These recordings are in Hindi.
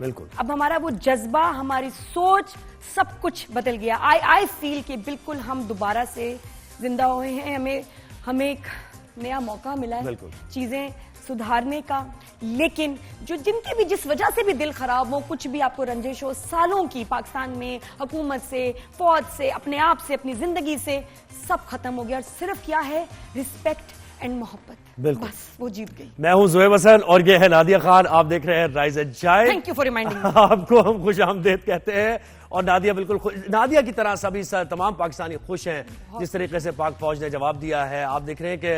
बिल्कुल। अब हमारा वो जज्बा, हमारी सोच, सब कुछ बदल गया। आई फील कि बिल्कुल हम दोबारा से जिंदा हुए हैं, हमें एक नया मौका मिला है चीजें सुधारने का। लेकिन जो जिनके भी जिस वजह से भी दिल खराब हो, कुछ भी आपको रंजिश हो, सालों की पाकिस्तान में हुकूमत से, फौज से, अपने आप से, अपनी जिंदगी से, सब खत्म हो गया। और सिर्फ क्या है, रिस्पेक्ट एंड मोहब्बत, बस वो जीत गई। मैं हूं ज़ुहैब हसन और ये है नादिया खान। आप देख रहे हैं rise and shine. Thank you for reminding. आपको हम खुश आमदेद कहते हैं और नादिया बिल्कुल खुश, नादिया की तरह सभी तमाम पाकिस्तानी खुश हैं जिस तरीके से पाक फौज ने जवाब दिया है। आप देख रहे हैं कि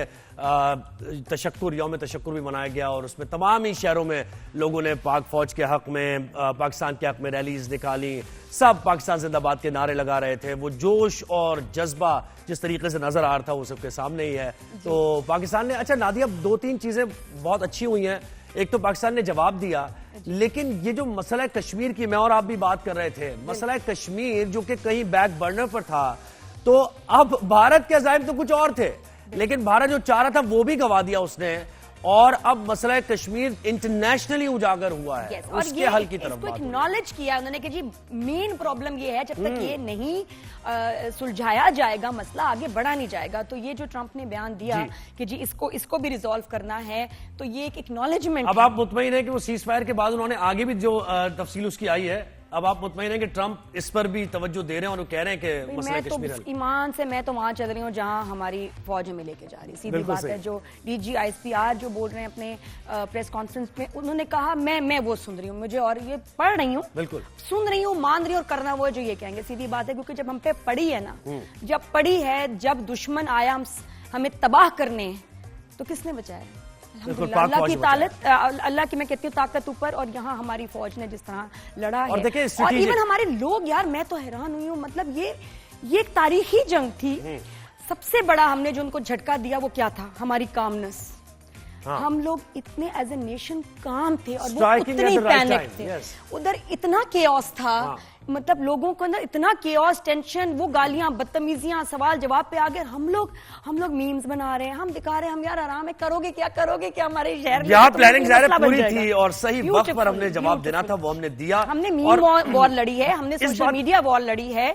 तशक्कुर, यौम तशक्कुर भी मनाया गया और उसमें तमाम ही शहरों में लोगों ने पाक फौज के हक में, पाकिस्तान के हक में रैलीज निकाली। सब पाकिस्तान जिंदाबाद के नारे लगा रहे थे। वो जोश और जज्बा जिस तरीके से नजर आ रहा था वो सबके सामने ही है। तो पाकिस्तान ने, अच्छा नादिया, 2-3 चीजें बहुत अच्छी हुई हैं। एक तो पाकिस्तान ने जवाब दिया, लेकिन ये जो मसला कश्मीर की मैं और आप भी बात कर रहे थे, मसला कश्मीर जो कि कहीं बैक बर्नर पर था, तो अब भारत के अज़ाइम तो कुछ और थे, लेकिन भारत जो चाह रहा था वो भी गवा दिया उसने। और अब मसला कश्मीर इंटरनेशनली उजागर हुआ है, उसके हल की तरफ बात एक्नॉलेज किया उन्होंने कि जी मेन प्रॉब्लम ये है, जब तक ये नहीं सुलझाया जाएगा मसला आगे बढ़ा नहीं जाएगा। तो ये जो ट्रंप ने बयान दिया कि जी इसको भी रिजॉल्व करना है, तो ये एक एक्नॉलेजमेंट। अब आप मुतमईन है कि वो सीज फायर के बाद उन्होंने आगे भी जो तफसील उसकी आई है, अब आप मुतमईन हैं कि ट्रंप इस पर भी तवज्जो दे रहे हैं और वो कह रहे हैं कि मसला कश्मीर तो ईमान से मैं तो वहां चल रही हूँ जहां हमारी फौज हमें लेके जा रही। सीधी बात है। जो डीजी ISPR जो बोल रहे हैं अपने प्रेस कॉन्फ्रेंस में, उन्होंने कहा मैं वो सुन रही हूँ, मुझे और ये पढ़ रही हूँ, बिल्कुल सुन रही हूँ, मान रही हूँ और करना वो जो ये कहेंगे। सीधी बात है, क्योंकि जब हम पे पड़ी है ना, जब पड़ी है, जब दुश्मन आया हमें तबाह करने, तो किसने बचाया? अल्लाह की ताकत, अल्लाह की मैं कहती हूँ ताकत ऊपर। और यहाँ हमारी फौज ने जिस तरह लड़ा है, और इवन हमारे लोग, यार मैं तो हैरान हुई हूँ। मतलब ये एक तारीखी जंग थी। सबसे बड़ा हमने जो उनको झटका दिया वो क्या था? हमारी कामनेस। हम लोग इतने एज ए नेशन काम थे और वो उतने पैनिक थे। उधर इतना केओस था, मतलब लोगों को अंदर इतना केओस, टेंशन, वो गालियां, बदतमीजियां, सवाल जवाब पे आ गए। हम लोग मीम्स बना रहे हैं, हम दिखा रहे हैं हम यार आराम है, करोगे क्या हमारे शहर में? प्लानिंग पूरी थी और सही वक्त पर हमने जवाब देना था, वो हमने दिया। हमने मीम वॉर लड़ी है, हमने सोशल मीडिया वॉर लड़ी है।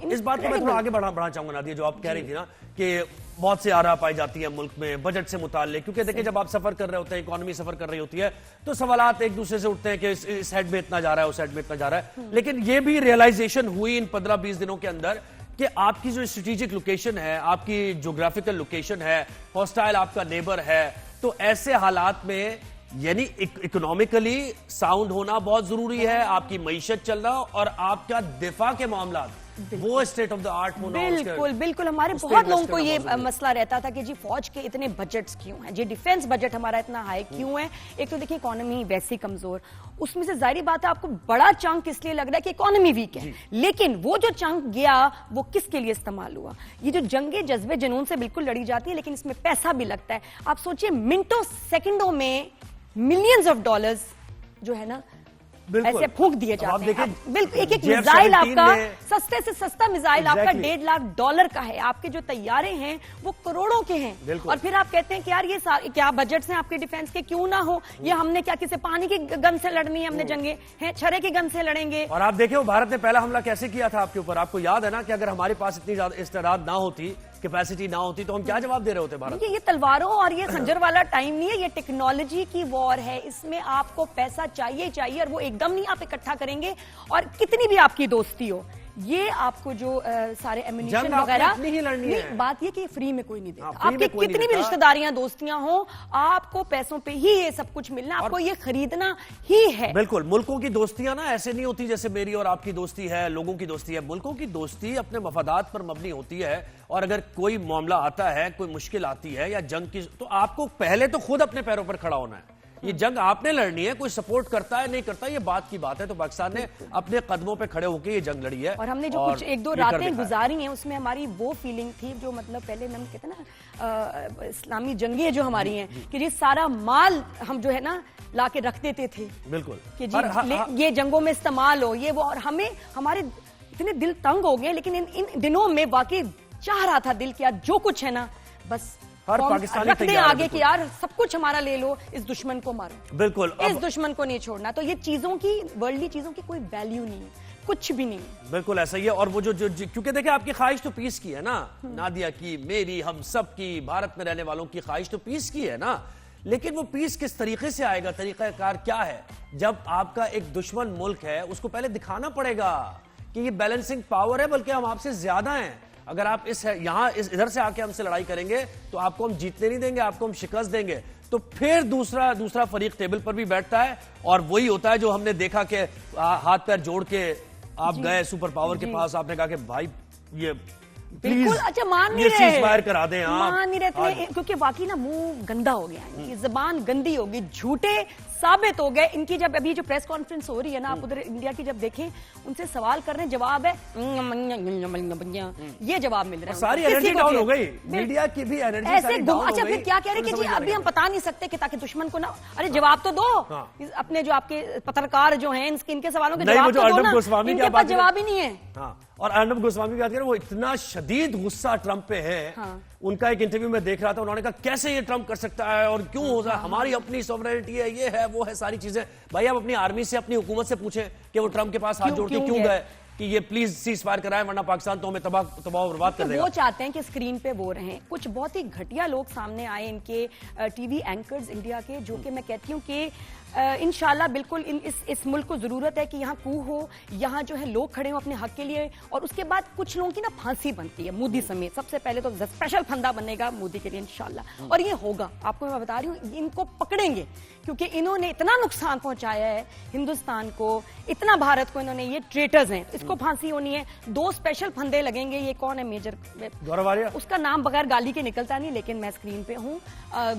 इस बात को मैं थोड़ा आगे बढ़ाना चाहूंगा नादिया, जो आप कह रही थी ना कि बहुत सी आरा पाई जाती है मुल्क में बजट से मुताल्लिक, क्योंकि देखिए जब आप सफर कर रहे होते हैं, इकोनॉमी सफर कर रही होती है, तो सवालात एक दूसरे से उठते हैं कि इस हेड में इतना जा रहा है, उस हेड में इतना जा रहा है। लेकिन ये भी रियलाइजेशन हुई इन 15-20 दिनों के अंदर कि आपकी जो स्ट्रेटेजिक लोकेशन है, आपकी ज्योग्राफिकल लोकेशन है, हॉस्टाइल आपका नेबर है, तो ऐसे हालात में यानी इकोनॉमिकली साउंड होना बहुत जरूरी है, आपकी मईशत चलना और आपका दिफा के मामला वो स्टेट ऑफ द आर्ट होना। बिल्कुल हमारे बहुत लोगों को ये मसला रहता था कि जी फौज के इतने बजट्स क्यों हैं, जी डिफेंस बजट हमारा इतना हाई क्यों है? एक तो देखिए इकोनॉमी वैसी कमजोर, उसमें से जाहिर बात है आपको बड़ा चंक इसलिए लग रहा है कि इकोनॉमी वीक है, लेकिन वो जो चंक गया वो किसके लिए इस्तेमाल हुआ? ये जो जंगे जज्बे जुनून से बिल्कुल लड़ी जाती है, लेकिन इसमें पैसा भी लगता है। आप सोचिए मिनटों सेकंडों में मिलियंस ऑफ डॉलर्स जो है ना ऐसे फूंक दिए जाते हैं। बिल्कुल एक मिसाइल आपका, सस्ते से सस्ता मिसाइल आपका $1.5 लाख का है, आपके जो तैयारे हैं वो करोड़ों के हैं। और फिर आप कहते हैं कि यार ये क्या बजट्स हैं आपके डिफेंस के? क्यों ना हो, ये हमने क्या किसी पानी की गन से लड़नी है? हमने जंगे हैं छरे की गन से लड़ेंगे। और आप देखिए भारत ने पहला हमला कैसे किया था आपके ऊपर, आपको याद है ना कि अगर हमारे पास इतनी ज्यादा इस्तेदाद ना होती, कैपेसिटी ना होती, तो हम क्या जवाब दे रहे होते भारत? ये तलवारों और ये खंजर वाला टाइम नहीं है, ये टेक्नोलॉजी की वॉर है। इसमें आपको पैसा चाहिए और वो एकदम नहीं आप इकट्ठा करेंगे। और कितनी भी आपकी दोस्ती हो, ये आपको जो सारे एम्युनिशन वगैरह नहीं लड़नी है। बात ये कि फ्री में कोई नहीं देता। आपकी कितनी भी रिश्तेदारियां दोस्तियां हो, आपको पैसों पे ही ये सब कुछ मिलना, आपको ये खरीदना ही है। बिल्कुल, मुल्कों की दोस्तियां ना ऐसे नहीं होती जैसे मेरी और आपकी दोस्ती है, लोगों की दोस्ती है। मुल्कों की दोस्ती अपने मफादात पर मबनी होती है, और अगर कोई मामला आता है, कोई मुश्किल आती है या जंग की, तो आपको पहले तो खुद अपने पैरों पर खड़ा होना है। ये जंग आपने लड़नी है, कोई सपोर्ट करता है नहीं करता ये बात की बात है। तो पाकिस्तान ने अपने कदमों पे खड़े होकर ये जंग लड़ी है, और हमने जो कुछ 1-2 रातें गुजारी हैं उसमें हमारी वो फीलिंग थी जो मतलब पहले हम कहते हैं ना इस्लामी जंगे जो हमारी हैं कि ये सारा माल हम जो है ना ला के रख देते थे, बिल्कुल कि जी ये जंगों में इस्तेमाल हो, ये वो। और हमें हमारे इतने दिल तंग हो गए, लेकिन इन दिनों में वाकई चाह रहा था दिल किया जो कुछ है ना बस हर पाकिस्तानी रख दें तैयार है, आगे कि यार सब कुछ हमारा ले लो, इस दुश्मन को मारो, बिल्कुल इस दुश्मन को नहीं छोड़ना। तो ये चीजों की, वर्ल्डली चीजों की कोई वैल्यू नहीं है, कुछ भी नहीं है। बिल्कुल ऐसा ही है। और वो जो क्योंकि देखिए आपकी ख्वाहिश तो पीस की है ना, नादिया की, मेरी, हम सब की, भारत में रहने वालों की ख्वाहिश तो पीस की है ना, लेकिन वो पीस किस तरीके से आएगा, तरीकाकार क्या है? जब आपका एक दुश्मन मुल्क है उसको पहले दिखाना पड़ेगा कि ये बैलेंसिंग पावर है, बल्कि हम आपसे ज्यादा हैं। अगर आप इधर से आके हमसे लड़ाई करेंगे तो आपको हम जीतने नहीं देंगे, आपको हम शिकस्त देंगे। तो फिर दूसरा फरीक टेबल पर भी बैठता है और वही होता है जो हमने देखा कि हाथ पैर जोड़ के आप गए सुपर पावर के पास, आपने कहा कि भाई ये बिल्कुल, अच्छा मान नहीं ये रहे, सीज़फायर करा दें आप, मान नहीं रहे, क्योंकि वाकई ना मुंह गंदा हो गया, इनकी जबान गंदी होगी, झूठे साबित हो गए। इनकी जब अभी जो प्रेस कॉन्फ्रेंस हो रही है ना, आप उधर इंडिया की जब देखें, उनसे सवाल कर रहे हैं, जवाब है ये जवाब मिल रहा है। सारी एनर्जी डाउन हो गई, मीडिया की भी एनर्जी ऐसे अच्छा फिर क्या कह रहे कि जी अभी हम बता नहीं सकते कि ताकि दुश्मन को ना, अरे जवाब तो दो, अपने जो आपके पत्रकार जो हैं इनके सवालों के जवाब तो दो ना, इनके पास जवाब ही नहीं है। हाँ, और अर्नब गोस्वामी की बात करें, वो इतना शदीद गुस्सा ट्रंप पे है। उनका एक इंटरव्यू में देख रहा था, उन्होंने कहा कैसे ये ट्रंप कर सकता है और क्यों हो रहा है, हमारी अपनी सॉवरेनिटी है, ये है वो है, सारी चीजें। भाई आप अपनी आर्मी से, अपनी हुकूमत से पूछें कि वो ट्रंप के पास हाथ जोड़ के क्यों गए कि ये प्लीज सीज फायर कराएं वरना पाकिस्तान तो हमें तबाह बर्बाद कर देगा। वो चाहते हैं कि स्क्रीन पे वो रहें। कुछ बहुत ही घटिया लोग सामने आए, इनके टीवी एंकर्स इंडिया के, जो कि मैं कहती हूँ कि इंशाल्लाह बिल्कुल इस मुल्क को जरूरत है कि यहाँ कू हो, यहाँ जो है लोग खड़े हो अपने हक के लिए। और उसके बाद कुछ लोगों की ना फांसी बनती है, मोदी समेत। सबसे पहले तो स्पेशल फंदा बनेगा मोदी के लिए इंशाल्लाह, और ये होगा। आपको मैं बता रही हूँ, इनको पकड़ेंगे क्योंकि इन्होंने इतना नुकसान पहुंचाया है हिंदुस्तान को, इतना भारत को, इन्होंने, ये ट्रेटर्स हैं, इसको फांसी होनी है। 2 स्पेशल फंदे लगेंगे। ये कौन है? मेजर गौरव आर्या, उसका नाम बगैर गाली के निकलता नहीं, लेकिन मैं स्क्रीन पे हूँ।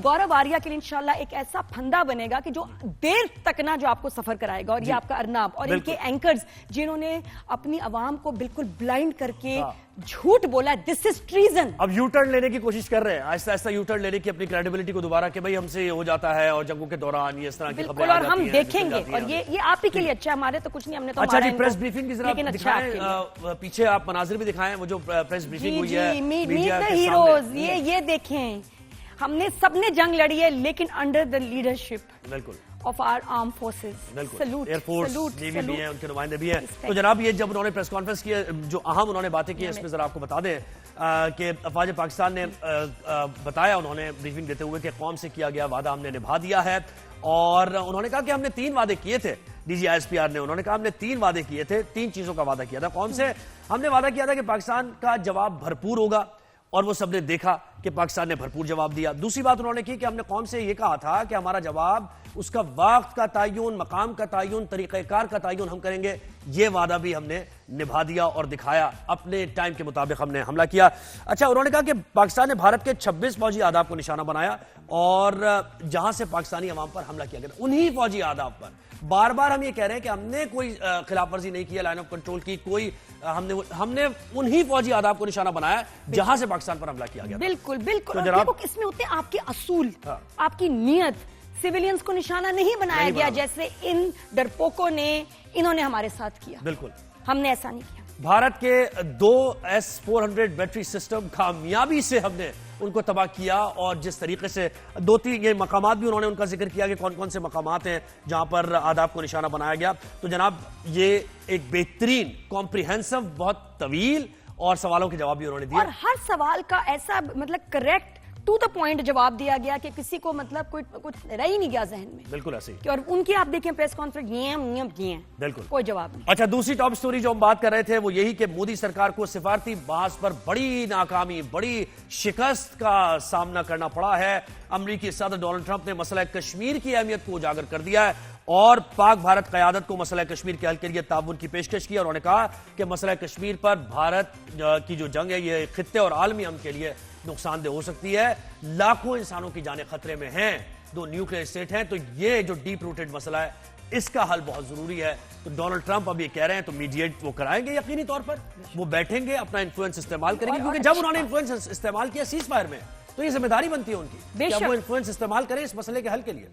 गौरव आर्या के लिए इंशाल्लाह एक ऐसा फंदा बनेगा कि जो देर तक ना जो आपको सफर कराएगा। और ये आपका अर्नाब और इनके एंकर्स जिन्होंने अपनी आवाम को बिल्कुल ब्लाइंड करके झूठ बोला, दिस इज ट्रीजन। अब यू टर्न लेने की कोशिश कर रहे हैं, आहिस्ता आहिस्ता यू टर्न लेने की अपनी क्रेडिबिलिटी को दोबारा, कि भाई हमसे ये हो जाता है और जंगों के दौरान ये इस तरह की खबरें और हम देखेंगे। और ये आप ही के लिए अच्छा, हमारे तो कुछ नहीं, हमने तो अच्छा जी, प्रेस ब्रीफिंग की जरा दिखाएं, पीछे आप मनाजिर भी दिखाएं, वो जो प्रेस ब्रीफिंग हुई है मीडिया के हीरोज, ये देखें, हमने सबने जंग लड़ी है, लेकिन अंडर द लीडरशिप बिल्कुल of our arm forces. Salute, air force, navy भी है, उनके नुमाइंदे भी हैं। तो जनाब, ये जब उन्होंने प्रेस कॉन्फ्रेंस की, जो अहम उन्होंने बातें की, इसमें जरा आपको बता दें कि अफवाज पाकिस्तान ने बताया, उन्होंने ब्रीफिंग देते हुए कि कौम से किया गया वादा हमने निभा दिया है। और उन्होंने कहा कि हमने 3 वादे किए थे, DGISPR ने, उन्होंने कहा हमने 3 वादे किए थे, 3 चीजों का वादा किया था। कौन से? हमने वादा किया था कि पाकिस्तान का जवाब भरपूर होगा, और वो सबने देखा कि पाकिस्तान ने भरपूर जवाब दिया। दूसरी बात उन्होंने की कि हमने कौम से ये कहा था कि हमारा जवाब, उसका वक्त का तयन, मकाम का तयन, तरीक़ेकार का तयन हम करेंगे। ये वादा भी हमने निभा दिया और दिखाया, अपने टाइम के मुताबिक हमने हमला किया। अच्छा, उन्होंने कहा कि पाकिस्तान ने भारत के 26 फौजी आदाब को निशाना बनाया, और जहां से पाकिस्तानी अवाम पर हमला किया गया, उन्हीं फौजी आदाब पर। बार बार हम ये कह रहे हैं कि हमने कोई खिलाफ वर्जी नहीं किया, लाइन ऑफ कंट्रोल की कोई, हमने उन्हीं फौजी आदाब को निशाना बनाया जहां से पाकिस्तान पर हमला किया गया। बिल्कुल बिल्कुल। तो देखो, किसमें होते हैं आपके असूल, आपकी नीयत। सिविलियंस को निशाना नहीं बनाया गया जैसे इन डरपोकों ने, इन्होंने हमारे साथ किया। बिल्कुल, हमने ऐसा नहीं किया। भारत के 2 S-400 बैटरी सिस्टम कामयाबी से हमने उनको तबाह किया। और जिस तरीके से 2-3 ये मकामात भी उन्होंने उनका जिक्र किया कि कौन कौन से मकामात हैं जहां पर आदाब को निशाना बनाया गया। तो जनाब, ये एक बेहतरीन, कॉम्प्रिहेंसिव, बहुत तवील और सवालों के जवाब भी उन्होंने दिए, और हर सवाल का ऐसा मतलब करेक्ट टू द पॉइंट जवाब दिया गया कि किसी को मतलब कुछ रह ही नहीं गया जहन में। बिल्कुल ऐसे ही। और उनकी आप देखें प्रेस कॉन्फ्रेंस, ये बिल्कुल कोई जवाब नहीं। अच्छा, दूसरी टॉप स्टोरी जो हम बात कर रहे थे वो यही कि मोदी सरकार को सिफारती बहस पर बड़ी नाकामी, बड़ी शिकस्त का सामना करना पड़ा है। अमेरिकी सदर डोनाल्ड ट्रंप ने मसला कश्मीर की अहमियत को उजागर कर दिया है और पाक भारत क़यादत को मसला कश्मीर के हल के लिए ताउन की पेशकश की। और उन्होंने कहा कि मसला कश्मीर पर भारत की जो जंग है, ये खित्ते और आलमी अमन के लिए नुकसानदेह हो सकती है। लाखों इंसानों की जानें खतरे में हैं, 2 न्यूक्लियर स्टेट हैं। तो ये जो डीप रूटेड मसला है, इसका हल बहुत जरूरी है। तो डोनाल्ड ट्रंप अब ये कह रहे हैं, तो मीडिएट वो कराएंगे, यकीनी तौर पर वो बैठेंगे, अपना इन्फ्लुएंस इस्तेमाल करेंगे, क्योंकि जब उन्होंने इन्फ्लुएंस इस्तेमाल किया सीज फायर में, तो ये जिम्मेदारी बनती है उनकी कि वो इन्फ्लुएंस इस्तेमाल करें इस मसले के हल के लिए।